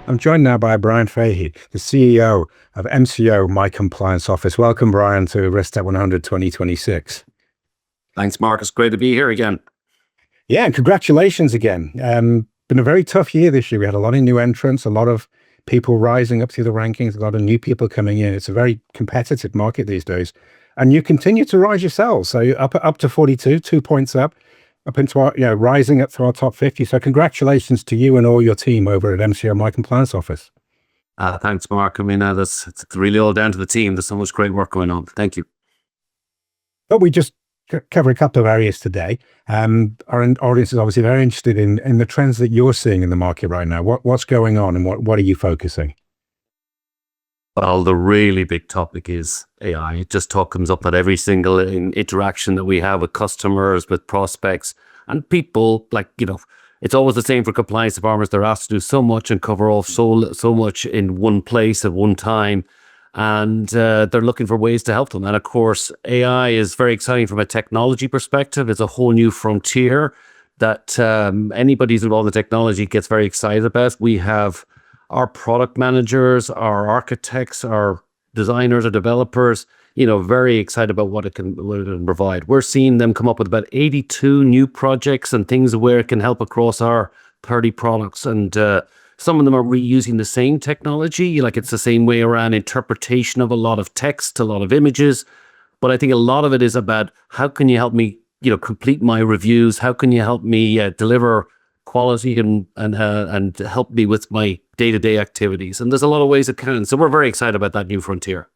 I'm joined now by Brian Fahey, the CEO of MCO MyComplianceOffice. Welcome, Brian, to Risktech 100 2026. Thanks, Mark. It's great to be here again. Yeah, and congratulations again. Been a very tough year this year. We had a lot of new entrants, a lot of people rising up through the rankings, a lot of new people coming in. It's a very competitive market these days. And you continue to rise yourselves. So you're up to 42, 2 points up into our, rising up to our top 50. So congratulations to you and all your team over at MCO MyComplianceOffice. Thanks, Mark. I mean, it's really all down to the team. There's so much great work going on. Thank you. But we just cover a couple of areas today. Our audience is obviously very interested in the trends that you're seeing in the market right now. What's going on and what are you focusing? Well, the really big topic is AI. It just comes up at every single interaction that we have with customers, with prospects, and people. It's always the same for compliance departments. They're asked to do so much and cover off so much in one place at one time, and they're looking for ways to help them. And of course, AI is very exciting from a technology perspective. It's a whole new frontier that anybody who's involved in technology gets very excited about. We have our product managers, our architects, our designers, our developers, very excited about what it can provide. We're seeing them come up with about 82 new projects and things where it can help across our 30 products. And some of them are reusing the same technology, like it's the same way around interpretation of a lot of text, a lot of images. But I think a lot of it is about how can you help me, complete my reviews? How can you help me deliver quality and help me with my day-to-day activities? And there's a lot of ways it can. So we're very excited about that new frontier.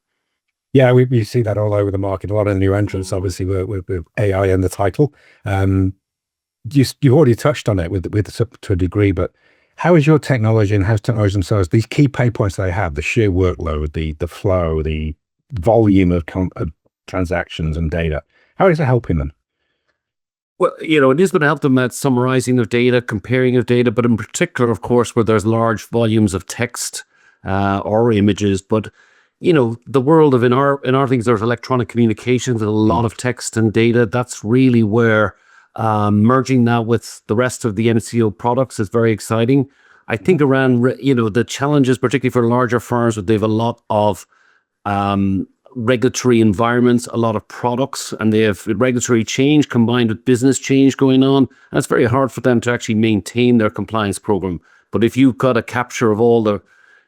Yeah, we see that all over the market. A lot of new entrants, obviously, with AI in the title. You already touched on it to a degree, but how is your technology and how's technology themselves, these key pain points they have, the sheer workload, the flow, the volume of transactions and data, how is it helping them? Well, it is going to help them at summarizing of data, comparing of data, but in particular, of course, where there's large volumes of text or images. But, the world of in our things, there's electronic communications with a lot of text and data. That's really where merging that with the rest of the MCO products is very exciting. I think around, the challenges, particularly for larger firms, they have a lot of regulatory environments, a lot of products, and they have regulatory change combined with business change going on. And it's very hard for them to actually maintain their compliance program. But if you've got a capture of all the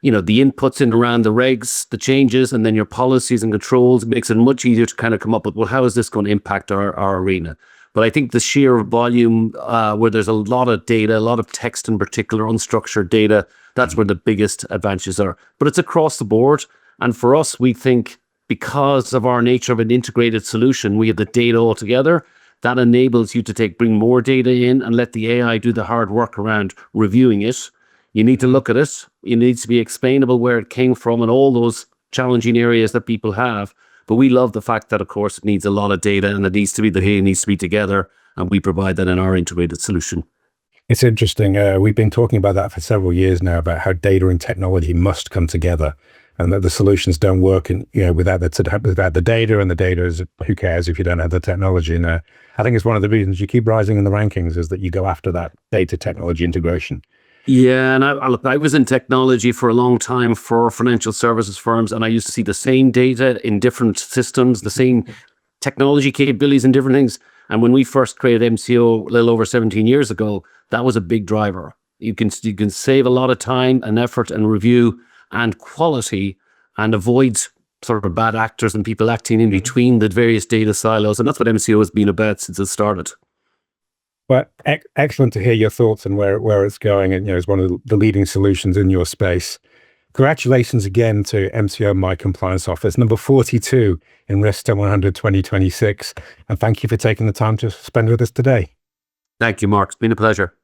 inputs in around the regs, the changes, and then your policies and controls, it makes it much easier to kind of come up with, well, how is this going to impact our arena? But I think the sheer volume, where there's a lot of data, a lot of text in particular, unstructured data, that's where the biggest advantages are. But it's across the board. And for us, we think, because of our nature of an integrated solution, we have the data all together. That enables you to bring more data in and let the AI do the hard work around reviewing it. You need to look at it. It needs to be explainable where it came from and all those challenging areas that people have. But we love the fact that, of course, it needs a lot of data and the data needs to be together. And we provide that in our integrated solution. It's interesting. We've been talking about that for several years now, about how data and technology must come together, and that the solutions don't work without the data, and the data is, who cares if you don't have the technology. And I think it's one of the reasons you keep rising in the rankings is that you go after that data technology integration. Yeah, and I was in technology for a long time for financial services firms, and I used to see the same data in different systems, the same technology capabilities in different things. And when we first created MCO a little over 17 years ago, that was a big driver. You can save a lot of time and effort and review and quality and avoid sort of bad actors and people acting in between the various data silos. And that's what MCO has been about since it started. Well, excellent to hear your thoughts and where it's going. And, it's one of the leading solutions in your space. Congratulations again to MCO MyComplianceOffice, number 42 in Risktech 100 2026. And thank you for taking the time to spend with us today. Thank you, Mark. It's been a pleasure.